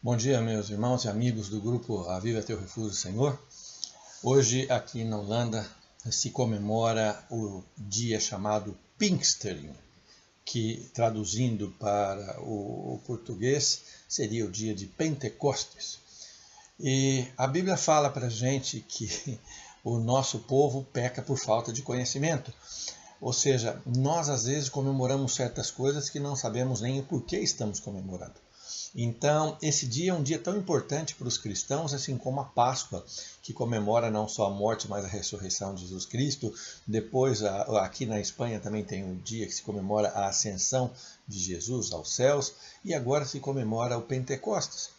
Bom dia, meus irmãos e amigos do grupo Aviva Teu Refúgio, Senhor. Hoje, aqui na Holanda, se comemora o dia chamado Pinksteren, que, traduzindo para o português, seria o dia de Pentecostes. E a Bíblia fala para a gente que o nosso povo peca por falta de conhecimento. Ou seja, nós às vezes comemoramos certas coisas que não sabemos nem o porquê estamos comemorando. Então, esse dia é um dia tão importante para os cristãos, assim como a Páscoa, que comemora não só a morte, mas a ressurreição de Jesus Cristo. Depois, aqui na Espanha também tem um dia que se comemora a ascensão de Jesus aos céus, e agora se comemora o Pentecostes.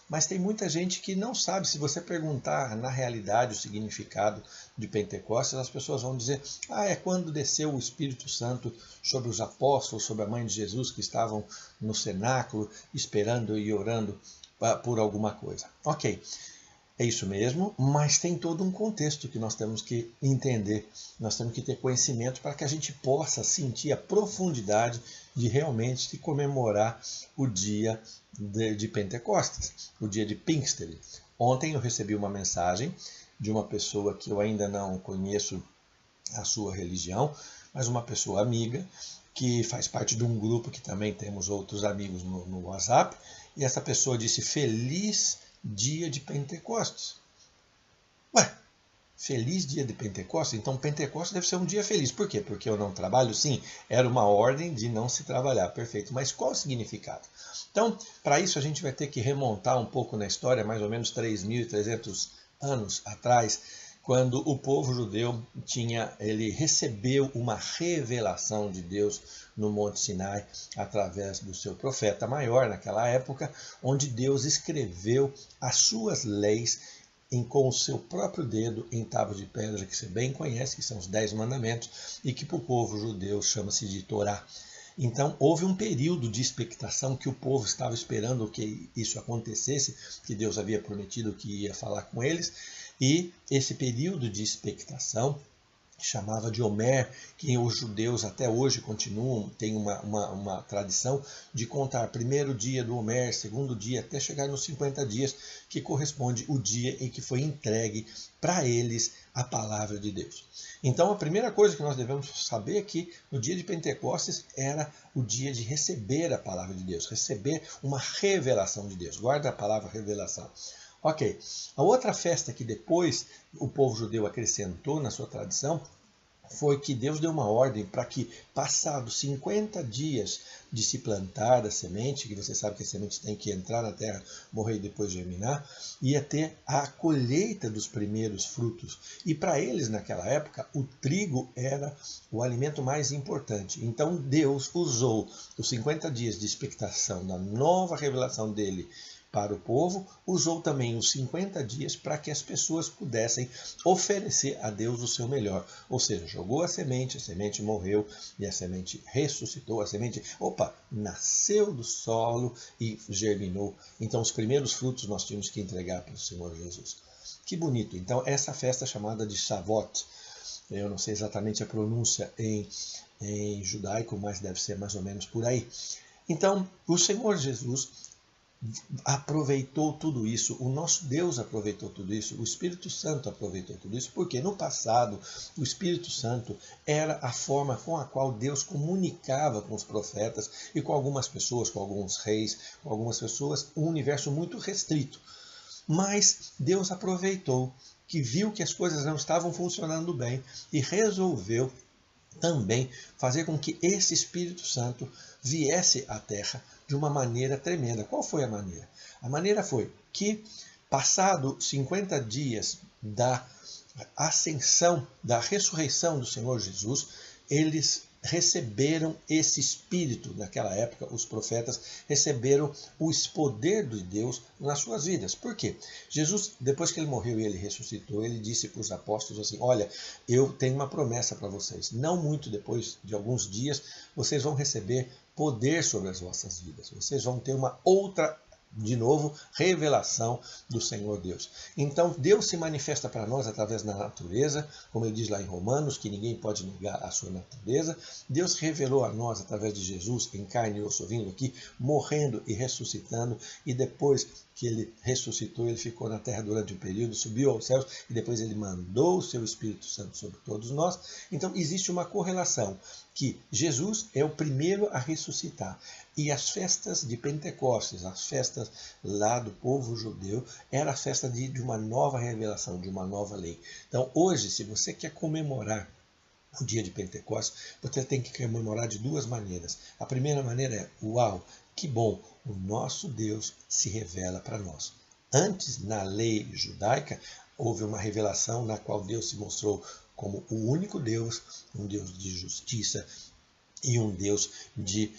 Mas tem muita gente que não sabe. Se você perguntar na realidade o significado de Pentecostes, as pessoas vão dizer: é quando desceu o Espírito Santo sobre os apóstolos, sobre a mãe de Jesus que estavam no cenáculo, esperando e orando por alguma coisa. Ok, é isso mesmo, mas tem todo um contexto que nós temos que entender. Nós temos que ter conhecimento para que a gente possa sentir a profundidade de realmente comemorar o dia de Pentecostes, o dia de Pinksteren. Ontem eu recebi uma mensagem de uma pessoa que eu ainda não conheço a sua religião, mas uma pessoa amiga, que faz parte de um grupo que também temos outros amigos no WhatsApp, e essa pessoa disse: Feliz dia de Pentecostes. Feliz dia de Pentecostes? Então Pentecostes deve ser um dia feliz. Por quê? Porque eu não trabalho? Sim, era uma ordem de não se trabalhar. Perfeito. Mas qual o significado? Então, para isso a gente vai ter que remontar um pouco na história, mais ou menos 3.300 anos atrás, quando o povo judeu ele recebeu uma revelação de Deus no Monte Sinai, através do seu profeta maior naquela época, onde Deus escreveu as suas leis com o seu próprio dedo em tábuas de pedra, que você bem conhece, que são os 10 mandamentos, e que para o povo judeu chama-se de Torá. Então houve um período de expectação que o povo estava esperando que isso acontecesse, que Deus havia prometido que ia falar com eles, e esse período de expectação chamava de Omer, que os judeus até hoje continuam, tem uma tradição de contar primeiro dia do Omer, segundo dia, até chegar nos 50 dias, que corresponde o dia em que foi entregue para eles a palavra de Deus. Então a primeira coisa que nós devemos saber é que no dia de Pentecostes era o dia de receber a palavra de Deus, receber uma revelação de Deus. Guarda a palavra revelação. Ok, a outra festa que depois o povo judeu acrescentou na sua tradição foi que Deus deu uma ordem para que, passados 50 dias de se plantar a semente, que você sabe que a semente tem que entrar na terra, morrer e depois germinar, ia ter a colheita dos primeiros frutos. E para eles, naquela época, o trigo era o alimento mais importante. Então Deus usou os 50 dias de expectação da nova revelação dele para o povo, usou também os 50 dias para que as pessoas pudessem oferecer a Deus o seu melhor. Ou seja, jogou a semente morreu e a semente ressuscitou, a semente, nasceu do solo e germinou. Então os primeiros frutos nós tínhamos que entregar para o Senhor Jesus. Que bonito! Então essa festa chamada de Shavuot, eu não sei exatamente a pronúncia em judaico, mas deve ser mais ou menos por aí. Então o Senhor Jesus aproveitou tudo isso, o nosso Deus aproveitou tudo isso, o Espírito Santo aproveitou tudo isso, porque no passado o Espírito Santo era a forma com a qual Deus comunicava com os profetas e com algumas pessoas, com alguns reis, com algumas pessoas, um universo muito restrito. Mas Deus aproveitou que viu que as coisas não estavam funcionando bem e resolveu também fazer com que esse Espírito Santo viesse à Terra de uma maneira tremenda. Qual foi a maneira? A maneira foi que, passado 50 dias da ascensão, da ressurreição do Senhor Jesus, eles receberam esse Espírito. Naquela época, os profetas receberam o poder de Deus nas suas vidas. Por quê? Jesus, depois que ele morreu e ele ressuscitou, ele disse para os apóstolos assim: olha, eu tenho uma promessa para vocês. Não muito depois de alguns dias, vocês vão receber poder sobre as vossas vidas. Vocês vão ter uma outra De novo, revelação do Senhor Deus. Então, Deus se manifesta para nós através da natureza, como ele diz lá em Romanos, que ninguém pode negar a sua natureza. Deus revelou a nós através de Jesus, em carne e osso, vindo aqui, morrendo e ressuscitando, e depois que ele ressuscitou, ele ficou na terra durante um período, subiu aos céus, e depois ele mandou o seu Espírito Santo sobre todos nós. Então, existe uma correlação, que Jesus é o primeiro a ressuscitar. E as festas de Pentecostes, as festas lá do povo judeu, era a festa de uma nova revelação, de uma nova lei. Então, hoje, se você quer comemorar o dia de Pentecostes, você tem que comemorar de duas maneiras. A primeira maneira é, uau, que bom, o nosso Deus se revela para nós. Antes, na lei judaica, houve uma revelação na qual Deus se mostrou como o único Deus, um Deus de justiça e um Deus de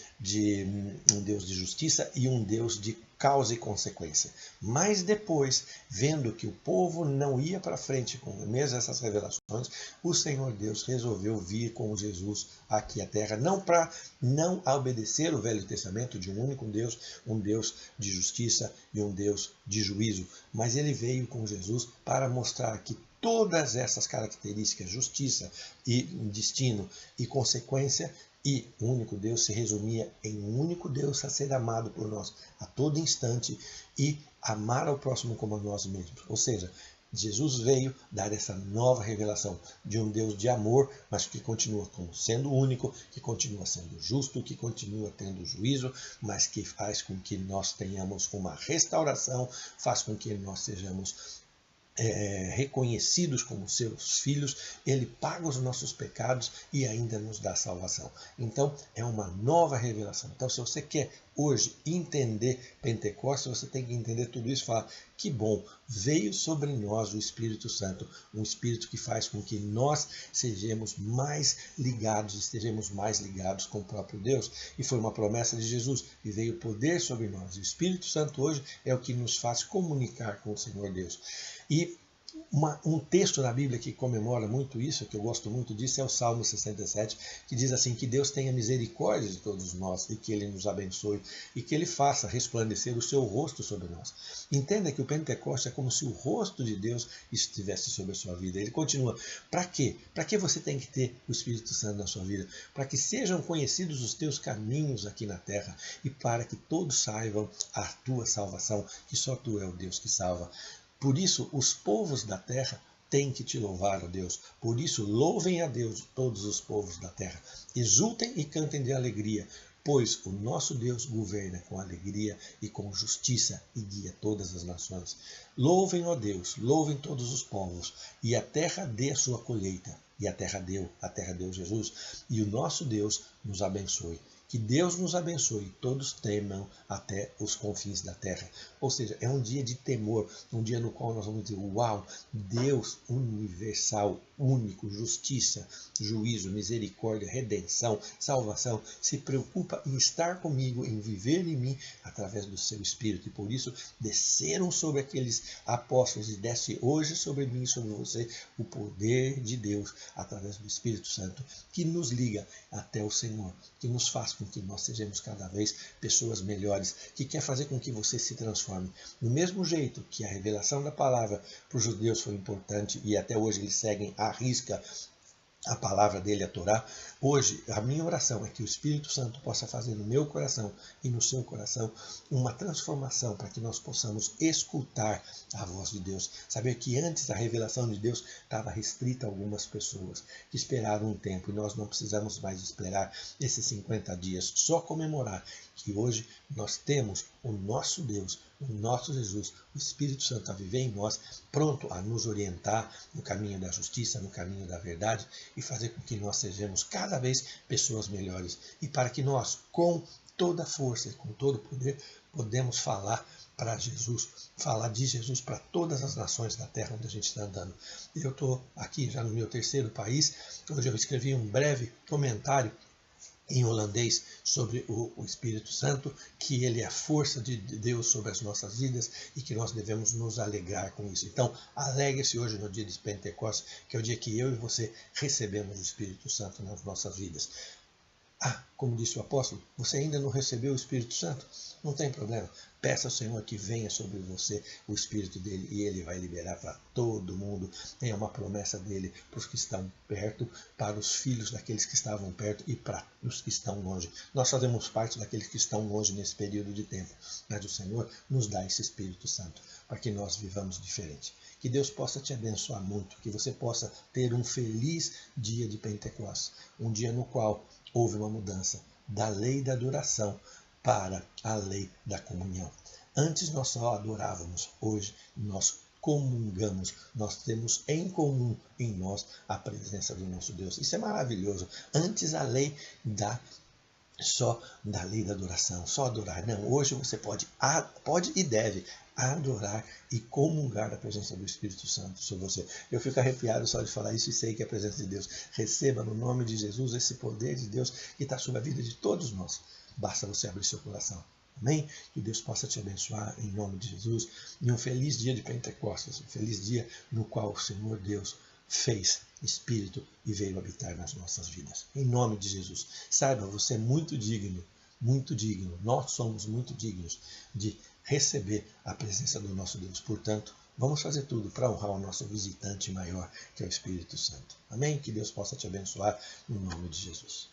justiça e um Deus de causa e consequência. Mas depois, vendo que o povo não ia para frente com mesmo essas revelações, o Senhor Deus resolveu vir com Jesus aqui à terra, não para não obedecer o Velho Testamento de um único Deus, um Deus de justiça e um Deus de juízo, mas ele veio com Jesus para mostrar que todas essas características, justiça e destino e consequência, e o único Deus se resumia em um único Deus a ser amado por nós a todo instante e amar ao próximo como a nós mesmos. Ou seja, Jesus veio dar essa nova revelação de um Deus de amor, mas que continua sendo único, que continua sendo justo, que continua tendo juízo, mas que faz com que nós tenhamos uma restauração, faz com que nós sejamos reconhecidos como seus filhos, ele paga os nossos pecados e ainda nos dá salvação. Então, é uma nova revelação. Então, se você quer hoje entender Pentecostes, você tem que entender tudo isso e falar, que bom, veio sobre nós o Espírito Santo, um Espírito que faz com que nós estejamos mais ligados com o próprio Deus. E foi uma promessa de Jesus, e veio poder sobre nós. E o Espírito Santo hoje é o que nos faz comunicar com o Senhor Deus. E um texto na Bíblia que comemora muito isso, que eu gosto muito disso, é o Salmo 67, que diz assim, que Deus tenha misericórdia de todos nós e que Ele nos abençoe e que Ele faça resplandecer o seu rosto sobre nós. Entenda que o Pentecostes é como se o rosto de Deus estivesse sobre a sua vida. Ele continua, para quê? Para que você tem que ter o Espírito Santo na sua vida? Para que sejam conhecidos os teus caminhos aqui na terra e para que todos saibam a tua salvação, que só tu é o Deus que salva. Por isso, os povos da terra têm que te louvar, ó Deus. Por isso, louvem a Deus todos os povos da terra. Exultem e cantem de alegria, pois o nosso Deus governa com alegria e com justiça e guia todas as nações. Louvem, ó Deus, louvem todos os povos, e a terra dê a sua colheita. E a terra deu Jesus, e o nosso Deus nos abençoe. Que Deus nos abençoe, todos temam até os confins da terra. Ou seja, é um dia de temor, um dia no qual nós vamos dizer, uau, Deus universal, único, justiça, juízo, misericórdia, redenção, salvação, se preocupa em estar comigo, em viver em mim, através do seu Espírito. E por isso, desceram sobre aqueles apóstolos e desce hoje sobre mim e sobre você o poder de Deus, através do Espírito Santo, que nos liga até o Senhor, que nos faz com que nós sejamos cada vez pessoas melhores, que quer fazer com que você se transforme. Do mesmo jeito que a revelação da palavra para os judeus foi importante e até hoje eles seguem à risca a palavra dele, a Torá, hoje a minha oração é que o Espírito Santo possa fazer no meu coração e no seu coração uma transformação para que nós possamos escutar a voz de Deus. Saber que antes a revelação de Deus estava restrita a algumas pessoas que esperaram um tempo e nós não precisamos mais esperar esses 50 dias, só comemorar que hoje nós temos o nosso Deus, o nosso Jesus, o Espírito Santo a viver em nós, pronto a nos orientar no caminho da justiça, no caminho da verdade e fazer com que nós sejamos cada vez pessoas melhores. E para que nós, com toda a força e com todo o poder, podemos falar para Jesus, falar de Jesus para todas as nações da terra onde a gente está andando. Eu estou aqui já no meu terceiro país, hoje eu escrevi um breve comentário em holandês sobre o Espírito Santo, que ele é a força de Deus sobre as nossas vidas e que nós devemos nos alegrar com isso. Então, alegre-se hoje no dia de Pentecostes, que é o dia que eu e você recebemos o Espírito Santo nas nossas vidas. Ah, como disse o apóstolo, você ainda não recebeu o Espírito Santo? Não tem problema. Peça ao Senhor que venha sobre você o Espírito dele e ele vai liberar para todo mundo. É uma promessa dele para os que estão perto, para os filhos daqueles que estavam perto e para os que estão longe. Nós fazemos parte daqueles que estão longe nesse período de tempo, mas o Senhor nos dá esse Espírito Santo para que nós vivamos diferente. Que Deus possa te abençoar muito, que você possa ter um feliz dia de Pentecostes, um dia no qual houve uma mudança da lei da adoração para a lei da comunhão. Antes nós só adorávamos, hoje nós comungamos, nós temos em comum em nós a presença do nosso Deus. Isso é maravilhoso. Antes a lei só da lei da adoração, só adorar. Não, hoje você pode e deve adorar e comungar a presença do Espírito Santo sobre você. Eu fico arrepiado só de falar isso e sei que é a presença de Deus. Receba no nome de Jesus esse poder de Deus que está sobre a vida de todos nós. Basta você abrir seu coração. Amém? Que Deus possa te abençoar em nome de Jesus. E um feliz dia de Pentecostes, um feliz dia no qual o Senhor Deus fez Espírito e veio habitar nas nossas vidas. Em nome de Jesus. Saiba, você é muito digno, muito digno. Nós somos muito dignos de receber a presença do nosso Deus. Portanto, vamos fazer tudo para honrar o nosso visitante maior, que é o Espírito Santo. Amém? Que Deus possa te abençoar no nome de Jesus.